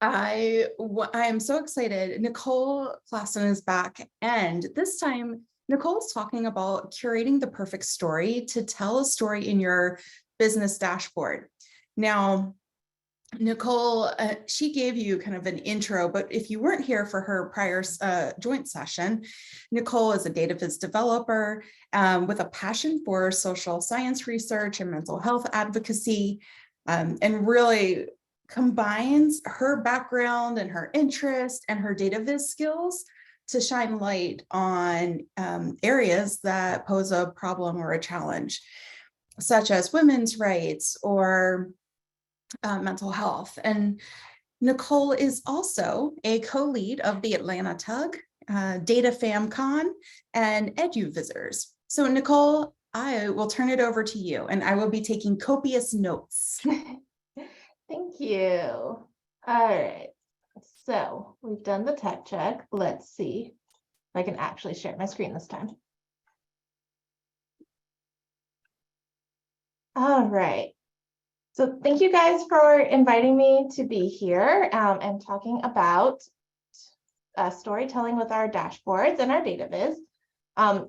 I am so excited. Nicole Klassen is back, and this time Nicole is talking about curating the perfect story to tell a story in your business dashboard. Now, Nicole, she gave you kind of an intro, but if you weren't here for her prior joint session, Nicole is a data viz developer with a passion for social science research and mental health advocacy, and really combines her background and her interest and her data viz skills to shine light on areas that pose a problem or a challenge, such as women's rights or mental health. And Nicole is also a co-lead of the Atlanta Tug, Data FamCon, and EduVisitors. So Nicole, I will turn it over to you, and I will be taking copious notes. Thank you. All right, so we've done the tech check. Let's see if I can actually share my screen this time. All right. So thank you guys for inviting me to be here and talking about storytelling with our dashboards and our data viz.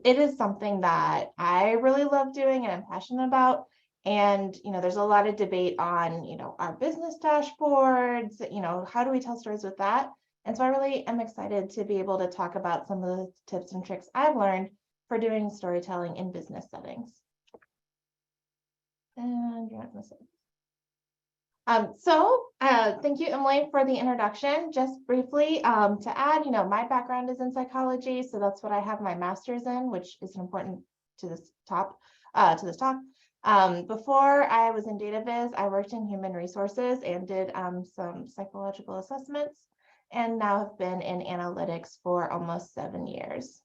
It is something that I really love doing and I'm passionate about. And, there's a lot of debate on, our business dashboards, how do we tell stories with that? And so I really am excited to be able to talk about some of the tips and tricks I've learned for doing storytelling in business settings. And you're not going to say. Thank you, Emily, for the introduction. Just briefly to add, my background is in psychology, so that's what I have my master's in, which is important to this talk. Before I was in data viz, I worked in human resources and did some psychological assessments, and now have been in analytics for almost 7 years.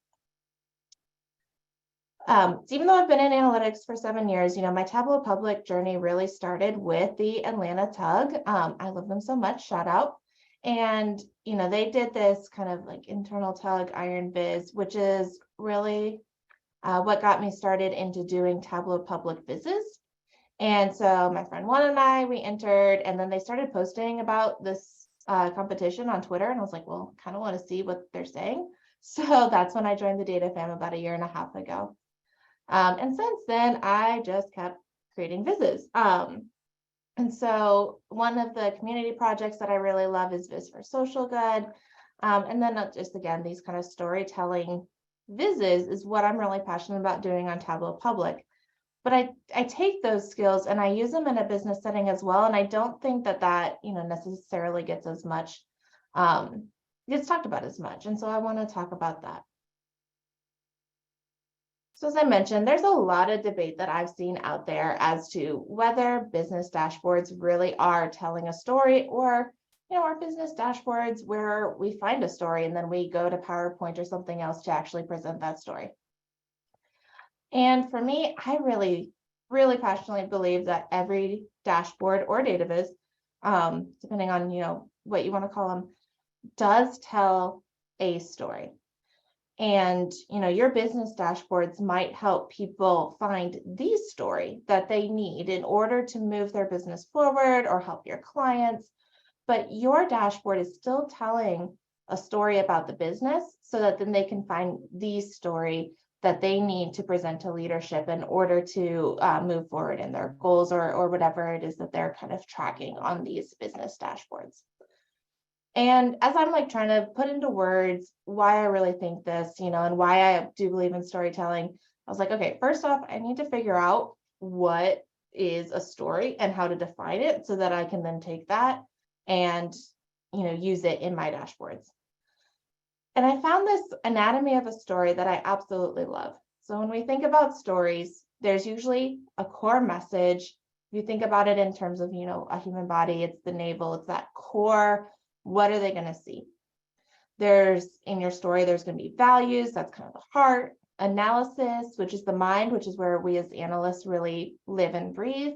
So even though I've been in analytics for 7 years, my Tableau Public journey really started with the Atlanta Tug. I love them so much, shout out. And, they did this kind of like internal tug Iron Viz, which is really what got me started into doing Tableau Public Vizes. And so my friend Juan and I, we entered, and then they started posting about this competition on Twitter. And I was like, well, kind of want to see what they're saying. So that's when I joined the Data Fam about 1.5 years ago. And since then, I just kept creating Vizes. And so one of the community projects that I really love is Viz for Social Good. And then just, again, these kind of storytelling Vizes is what I'm really passionate about doing on Tableau Public. But I take those skills and I use them in a business setting as well. And I don't think that necessarily gets as much, gets talked about as much. And so I want to talk about that. So as I mentioned, there's a lot of debate that I've seen out there as to whether business dashboards really are telling a story, or, our business dashboards where we find a story and then we go to PowerPoint or something else to actually present that story. And for me, I really, really passionately believe that every dashboard or data viz, depending on, what you want to call them, does tell a story. And, your business dashboards might help people find the story that they need in order to move their business forward or help your clients. But your dashboard is still telling a story about the business so that then they can find the story that they need to present to leadership in order to move forward in their goals or whatever it is that they're kind of tracking on these business dashboards. And as I'm trying to put into words why I really think this, and why I do believe in storytelling, I was like, okay, first off, I need to figure out what is a story and how to define it so that I can then take that and, use it in my dashboards. And I found this anatomy of a story that I absolutely love. So when we think about stories, there's usually a core message. If you think about it in terms of, a human body, it's the navel, it's that core. What are they going to see? In your story, there's going to be values, that's kind of the heart, analysis, which is the mind, which is where we as analysts really live and breathe,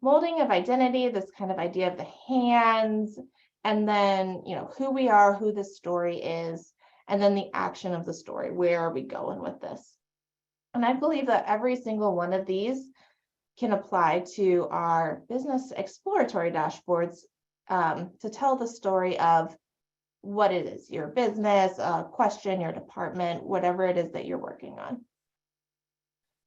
molding of identity, this kind of idea of the hands, and then, who we are, who the story is, and then the action of the story. Where are we going with this? And I believe that every single one of these can apply to our business exploratory dashboards to tell the story of what it is, your business, question, your department, whatever it is that you're working on.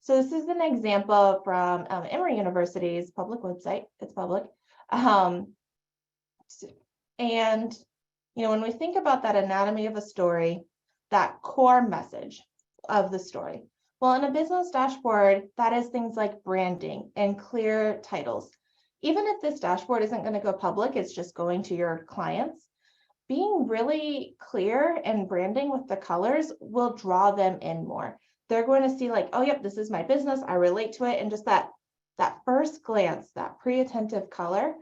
So this is an example from Emory University's public website. It's public. And, when we think about that anatomy of a story, that core message of the story, well, in a business dashboard, that is things like branding and clear titles. Even if this dashboard isn't going to go public, it's just going to your clients, being really clear and branding with the colors will draw them in more. They're going to see like, oh, yep, this is my business. I relate to it. And just that first glance, that pre-attentive color,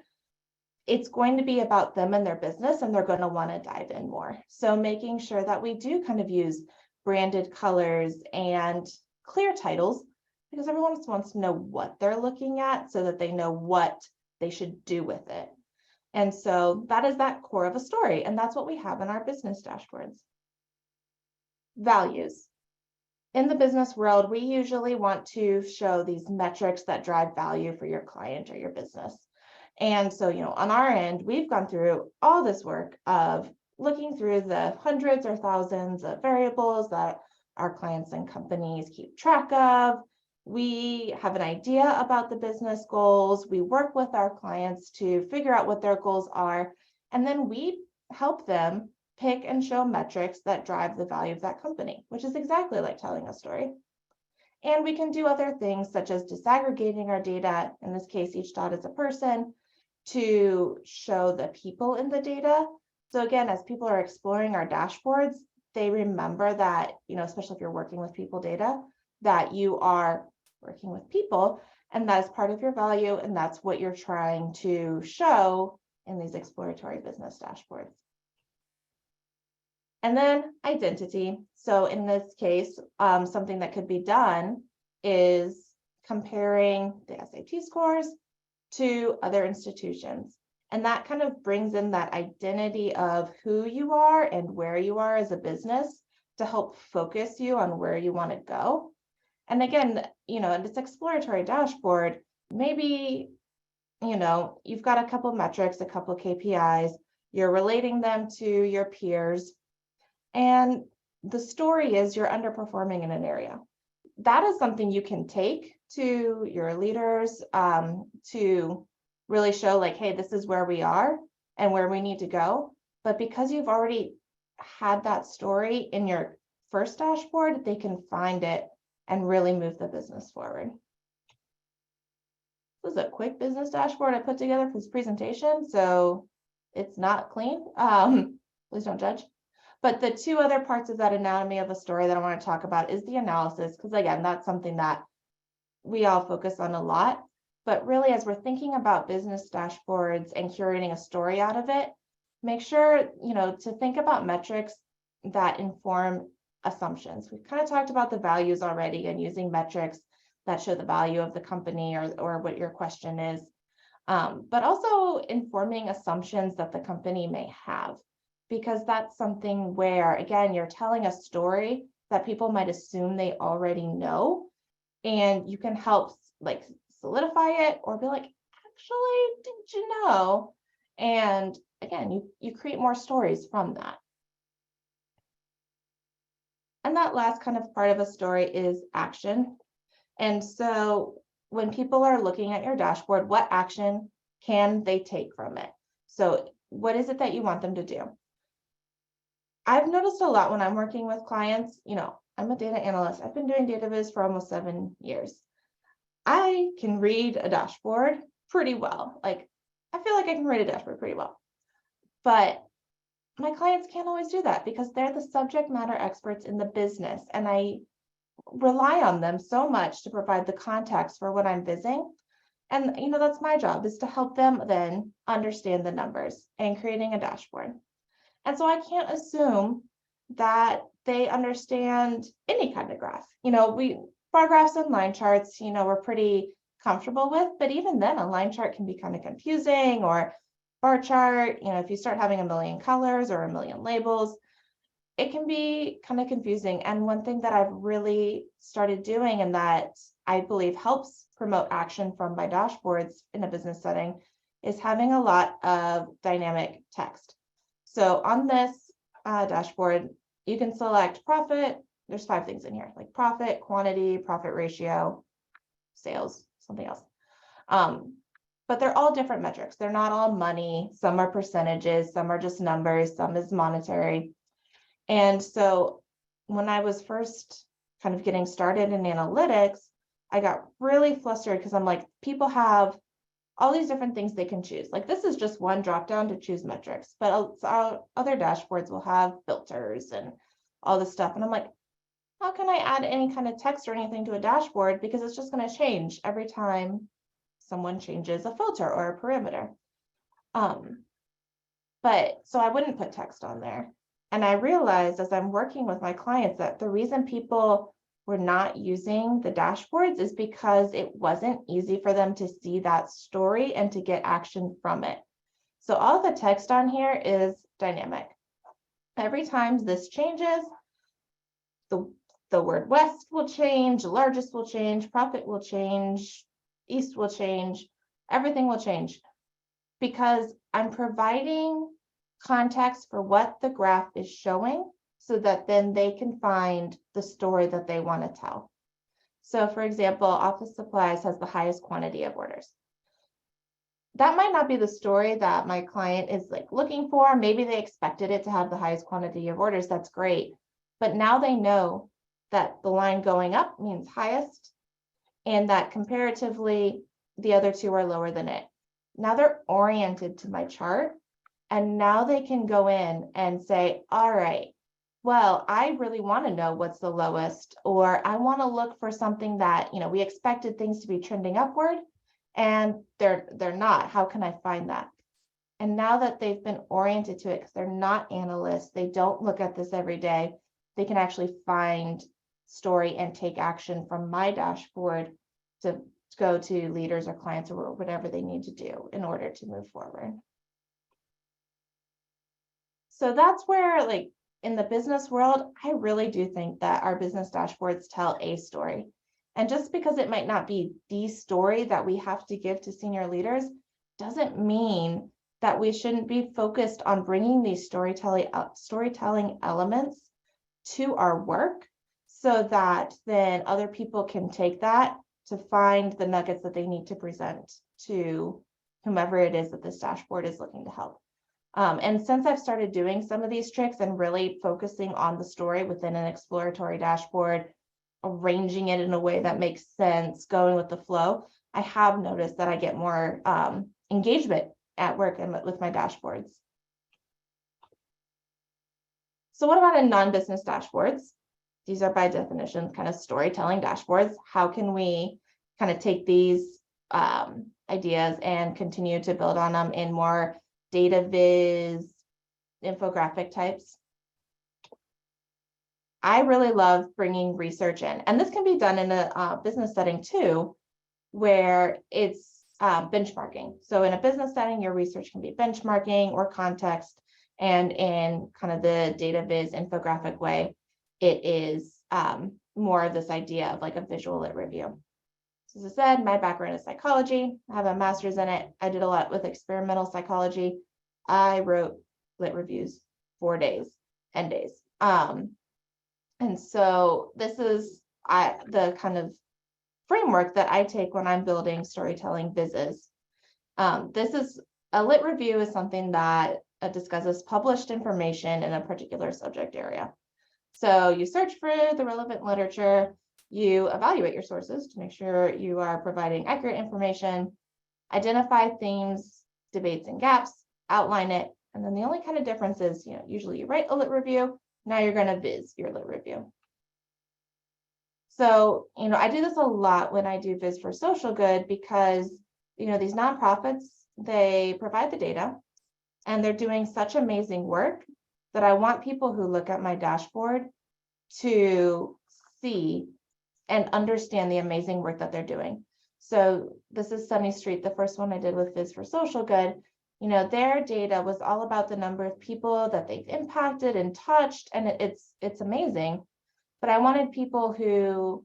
it's going to be about them and their business, and they're going to want to dive in more. So making sure that we do kind of use branded colors and clear titles, because everyone wants to know what they're looking at so that they know what they should do with it. And so that is that core of a story. And that's what we have in our business dashboards. Values. In the business world, we usually want to show these metrics that drive value for your client or your business. And so, on our end, we've gone through all this work of looking through the hundreds or thousands of variables that our clients and companies keep track of. We have an idea about the business goals. We work with our clients to figure out what their goals are, and then we help them pick and show metrics that drive the value of that company, which is exactly like telling a story. And we can do other things such as disaggregating our data. In this case, each dot is a person, to show the people in the data. So again, as people are exploring our dashboards, they remember that, especially if you're working with people data, that you are working with people, and that is part of your value, and that's what you're trying to show in these exploratory business dashboards. And then identity. So in this case, something that could be done is comparing the SAT scores to other institutions. And that kind of brings in that identity of who you are and where you are as a business to help focus you on where you want to go. And again, in this exploratory dashboard, maybe, you've got a couple metrics, a couple KPIs, you're relating them to your peers, and the story is you're underperforming in an area. That is something you can take to your leaders to really show like, hey, this is where we are and where we need to go. But because you've already had that story in your first dashboard, they can find it and really move the business forward. This is a quick business dashboard I put together for this presentation, so it's not clean. Please don't judge. But the two other parts of that anatomy of a story that I want to talk about is the analysis, because again, that's something that we all focus on a lot. But really, as we're thinking about business dashboards and curating a story out of it, make sure, to think about metrics that inform assumptions. We've kind of talked about the values already and using metrics that show the value of the company or what your question is, but also informing assumptions that the company may have, because that's something where, again, you're telling a story that people might assume they already know, and you can help like solidify it or be like, actually, did you know? And again, you create more stories from that. And that last kind of part of a story is action. And so when people are looking at your dashboard, what action can they take from it? So what is it that you want them to do? I've noticed a lot when I'm working with clients, I'm a data analyst. I've been doing data viz for almost 7 years. I can read a dashboard pretty well. Like, I feel like I can read a dashboard pretty well. But my clients can't always do that because they're the subject matter experts in the business. And I rely on them so much to provide the context for what I'm visiting. And, that's my job, is to help them then understand the numbers and creating a dashboard. And so I can't assume that they understand any kind of graph. Bar graphs and line charts, we're pretty comfortable with, but even then a line chart can be kind of confusing, or bar chart, if you start having a million colors or a million labels, it can be kind of confusing. And one thing that I've really started doing, and that I believe helps promote action from my dashboards in a business setting, is having a lot of dynamic text. So on this dashboard, you can select profit. There's 5 things in here, like profit, quantity, profit ratio, sales, something else. But they're all different metrics. They're not all money. Some are percentages, some are just numbers, some is monetary. And so when I was first kind of getting started in analytics, I got really flustered because I'm like, people have all these different things they can choose. Like this is just one drop down to choose metrics, but other dashboards will have filters and all this stuff. And I'm like, how can I add any kind of text or anything to a dashboard? Because it's just going to change every time someone changes a filter or a parameter. But so I wouldn't put text on there. And I realized as I'm working with my clients that the reason people were not using the dashboards is because it wasn't easy for them to see that story and to get action from it. So all the text on here is dynamic. Every time this changes, the word west will change, largest will change, profit will change, east will change, everything will change because I'm providing context for what the graph is showing so that then they can find the story that they want to tell. So for example, office supplies has the highest quantity of orders. That might not be the story that my client is like looking for. Maybe they expected it to have the highest quantity of orders. That's great. But now they know that the line going up means highest and that comparatively the other two are lower than it. Now they're oriented to my chart and now they can go in and say, all right, well, I really want to know what's the lowest, or I want to look for something that, we expected things to be trending upward and they're not. How can I find that? And now that they've been oriented to it, because they're not analysts, they don't look at this every day, they can actually find story and take action from my dashboard to go to leaders or clients or whatever they need to do in order to move forward. So that's where, like, in the business world, I really do think that our business dashboards tell a story. And just because it might not be the story that we have to give to senior leaders doesn't mean that we shouldn't be focused on bringing these storytelling elements to our work so that then other people can take that to find the nuggets that they need to present to whomever it is that this dashboard is looking to help. And since I've started doing some of these tricks and really focusing on the story within an exploratory dashboard, arranging it in a way that makes sense, going with the flow, I have noticed that I get more engagement at work and with my dashboards. So what about in non-business dashboards? These are by definition kind of storytelling dashboards. How can we kind of take these ideas and continue to build on them in more data viz, infographic types? I really love bringing research in, and this can be done in a business setting too, where it's benchmarking. So in a business setting, your research can be benchmarking or context, and in kind of the data viz infographic way, it is more of this idea of like a visual lit review. So as I said, my background is psychology. I have a master's in it. I did a lot with experimental psychology. I wrote lit reviews for days and days. And so this is the kind of framework that I take when I'm building storytelling vizzes. This is a lit review is something that discusses published information in a particular subject area. So you search for the relevant literature, you evaluate your sources to make sure you are providing accurate information, identify themes, debates, and gaps, outline it, and then the only kind of difference is, usually you write a lit review, now you're going to viz your lit review. So, I do this a lot when I do Viz for Social Good because, these nonprofits, they provide the data and they're doing such amazing work that I want people who look at my dashboard to see and understand the amazing work that they're doing. So this is Sunny Street, the first one I did with Viz for Social Good. Their data was all about the number of people that they've impacted and touched, and it's amazing. But I wanted people who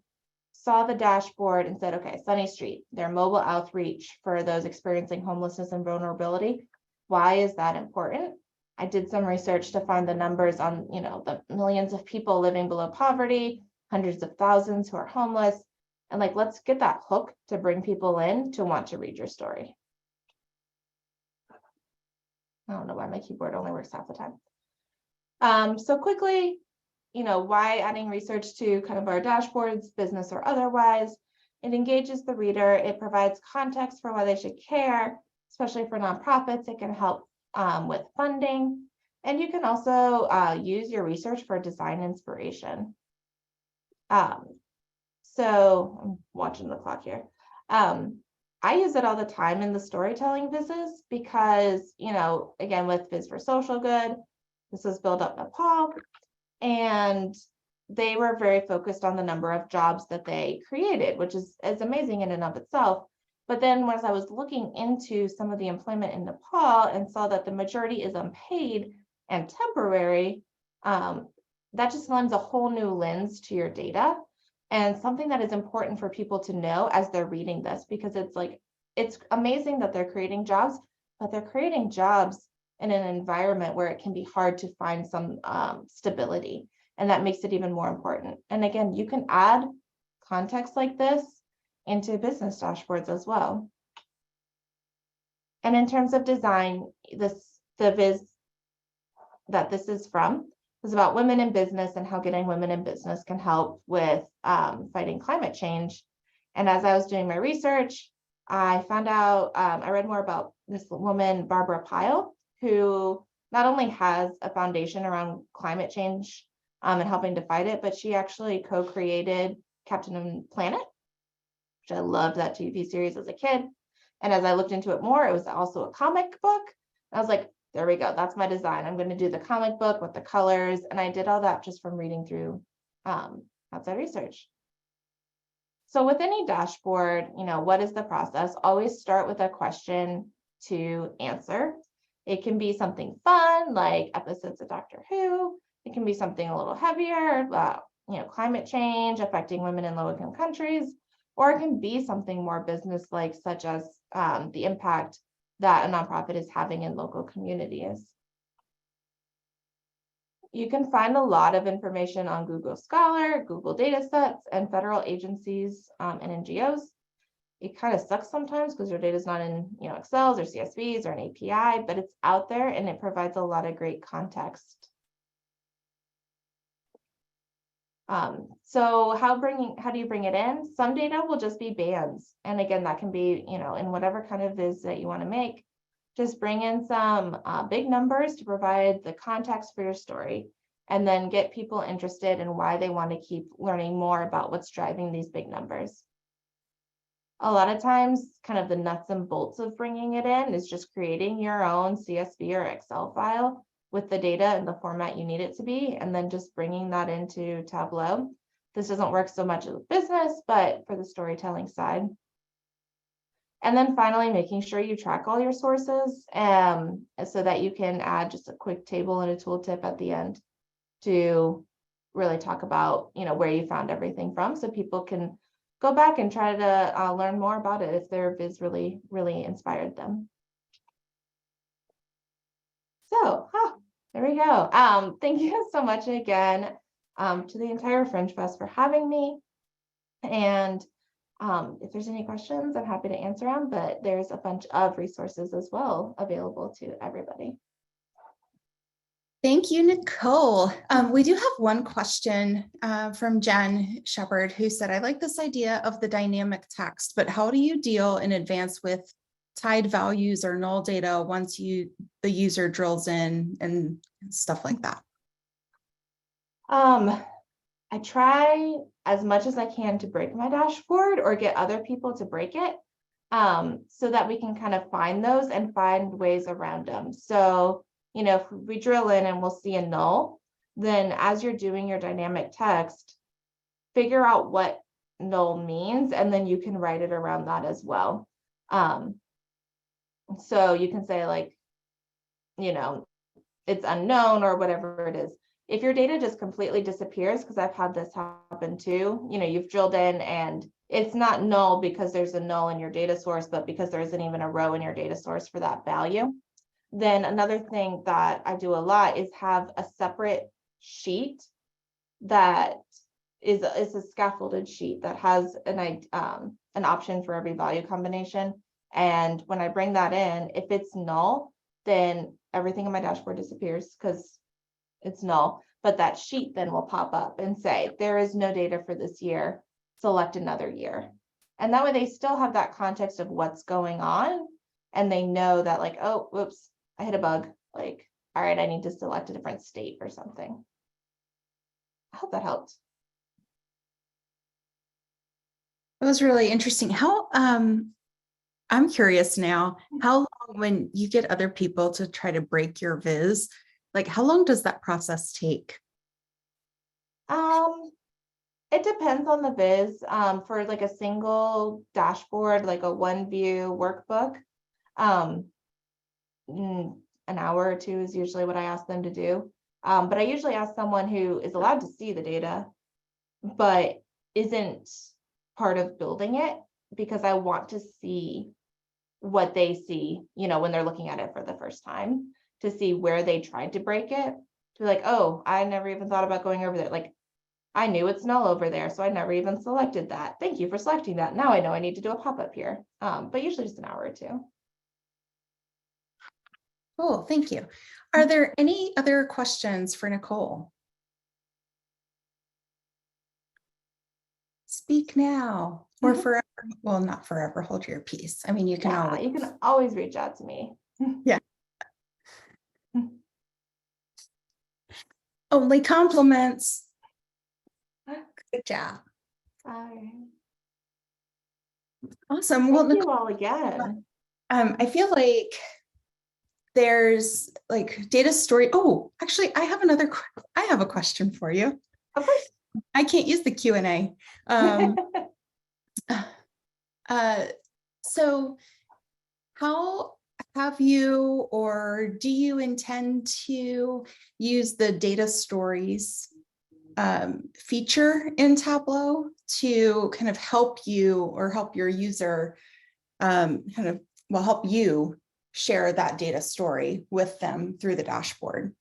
saw the dashboard and said, okay, Sunny Street, their mobile outreach for those experiencing homelessness and vulnerability. Why is that important? I did some research to find the numbers on, the millions of people living below poverty, hundreds of thousands who are homeless, and like, let's get that hook to bring people in to want to read your story. I don't know why my keyboard only works half the time. So quickly, why adding research to kind of our dashboards, business or otherwise? It engages the reader. It provides context for why they should care, especially for nonprofits. It can help with funding. And you can also use your research for design inspiration. So I'm watching the clock here. I use it all the time in the storytelling business because, again, with Biz for Social Good, this was built up Nepal, and they were very focused on the number of jobs that they created, which is amazing in and of itself. But then once I was looking into some of the employment in Nepal and saw that the majority is unpaid and temporary, that just lends a whole new lens to your data, and something that is important for people to know as they're reading this, because it's amazing that they're creating jobs, but they're creating jobs in an environment where it can be hard to find some stability. And that makes it even more important. And again, you can add context like this into business dashboards as well. And in terms of design, the viz that this is from is about women in business and how getting women in business can help with fighting climate change. And as I was doing my research, I found out, I read more about this woman, Barbara Pyle, who not only has a foundation around climate change and helping to fight it, but she actually co-created Captain Planet, which I loved that TV series as a kid. And as I looked into it more, it was also a comic book. I was like, there we go. That's my design. I'm going to do the comic book with the colors. And I did all that just from reading through outside research. So with any dashboard, what is the process? Always start with a question to answer. It can be something fun, like episodes of Doctor Who. It can be something a little heavier, about, climate change affecting women in low-income countries, or it can be something more business-like, such as the impact that a nonprofit is having in local communities. You can find a lot of information on Google Scholar, Google Datasets, and federal agencies and NGOs. It kind of sucks sometimes because your data is not in Excels or CSVs or an API, but it's out there and it provides a lot of great context. So how do you bring it in? Some data will just be bands. And again, that can be, in whatever kind of viz that you want to make. Just bring in some big numbers to provide the context for your story, and then get people interested in why they want to keep learning more about what's driving these big numbers. A lot of times, kind of the nuts and bolts of bringing it in is just creating your own CSV or Excel file with the data in the format you need it to be, and then just bringing that into Tableau. This doesn't work so much with business, but for the storytelling side. And then finally, making sure you track all your sources so that you can add just a quick table and a tooltip at the end to really talk about, where you found everything from, so people can go back and try to learn more about it if their viz really, really inspired them. So, there we go. Thank you so much again to the entire Fringe Fest for having me. And if there's any questions, I'm happy to answer them, but there's a bunch of resources as well available to everybody. Thank you, Nicole. We do have one question from Jen Shepard, who said, I like this idea of the dynamic text, but how do you deal in advance with tied values or null data once the user drills in and stuff like that? I try as much as I can to break my dashboard or get other people to break it so that we can kind of find those and find ways around them. So, if we drill in and we'll see a null, then as you're doing your dynamic text, figure out what null means, and then you can write it around that as well. So you can say, like, it's unknown or whatever it is. If your data just completely disappears, because I've had this happen too, you've drilled in and it's not null because there's a null in your data source, but because there isn't even a row in your data source for that value. Then another thing that I do a lot is have a separate sheet that is a scaffolded sheet that has an option for every value combination. And when I bring that in, if it's null, then everything in my dashboard disappears because it's null. But that sheet then will pop up and say, there is no data for this year, select another year. And that way they still have that context of what's going on. And they know that like, oh, whoops, I hit a bug. Like, all right, I need to select a different state or something. I hope that helped. It was really interesting. I'm curious now, how long, when you get other people to try to break your viz, like how long does that process take? It depends on the viz. For like a single dashboard, like a one view workbook, an hour or two is usually what I ask them to do. But I usually ask someone who is allowed to see the data, but isn't part of building it, because I want to see what they see, when they're looking at it for the first time, to see where they tried to break it, to be like, oh, I never even thought about going over there. Like, I knew it's null over there, so I never even selected that. Thank you for selecting that. Now I know I need to do a pop-up here. But usually just an hour or two. Cool, thank you. Are there any other questions for Nicole? Speak now or forever. Well, not forever, hold your peace. I mean, you can always reach out to me. Yeah. Only compliments. Good job. Bye. Awesome. Well, Thank you all again. I feel like there's like data story. Oh, actually, I have a question for you. Of course. I can't use the Q&A. So how have you, or do you intend to use the data stories feature in Tableau to kind of help you or help your user help you share that data story with them through the dashboard?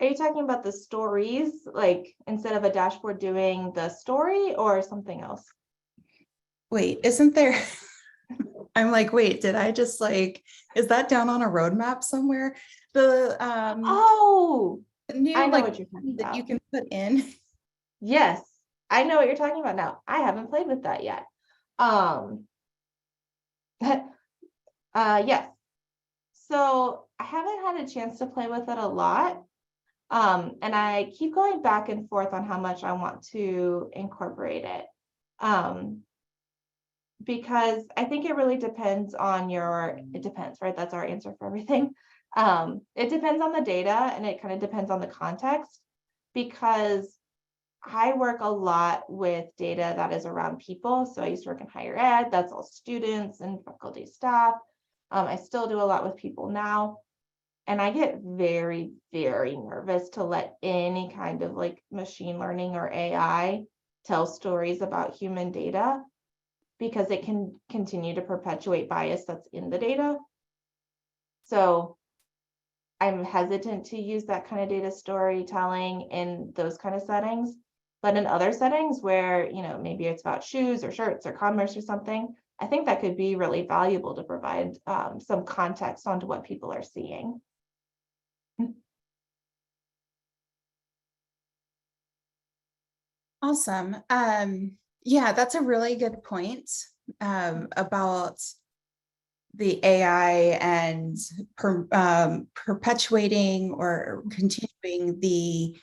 Are you talking about the stories, like instead of a dashboard doing the story, or something else? Wait, isn't there? I'm like, wait, did I just is that down on a roadmap somewhere? The new I know what you're talking that about. you can put in. Yes, I know what you're talking about now. I haven't played with that yet. Yes. So I haven't had a chance to play with it a lot. And I keep going back and forth on how much I want to incorporate it. Because I think it really depends on it depends, right? That's our answer for everything. It depends on the data, and it kind of depends on the context, because I work a lot with data that is around people. So I used to work in higher ed, that's all students and faculty staff. I still do a lot with people now. And I get very, very nervous to let any kind of machine learning or AI tell stories about human data, because it can continue to perpetuate bias that's in the data. So I'm hesitant to use that kind of data storytelling in those kind of settings. But in other settings where, maybe it's about shoes or shirts or commerce or something, I think that could be really valuable to provide some context onto what people are seeing. Awesome. Yeah, that's a really good point about the AI and perpetuating or continuing the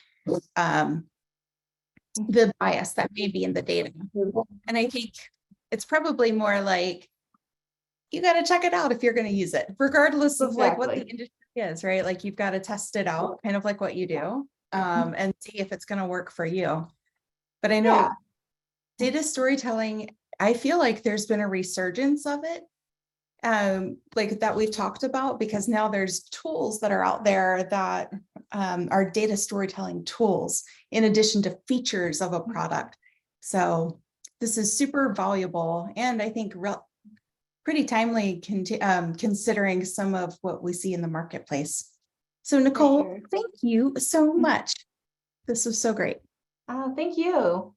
bias that may be in the data. And I think it's probably more like, you got to check it out if you're going to use it, regardless of what the industry is, right? Like you've got to test it out, kind of like what you do, and see if it's going to work for you. But I know data storytelling, I feel like there's been a resurgence of it, that we've talked about, because now there's tools that are out there that our data storytelling tools in addition to features of a product. So this is super valuable and I think pretty timely considering some of what we see in the marketplace. So Nicole, sure. thank you so much. This was so great. Thank you.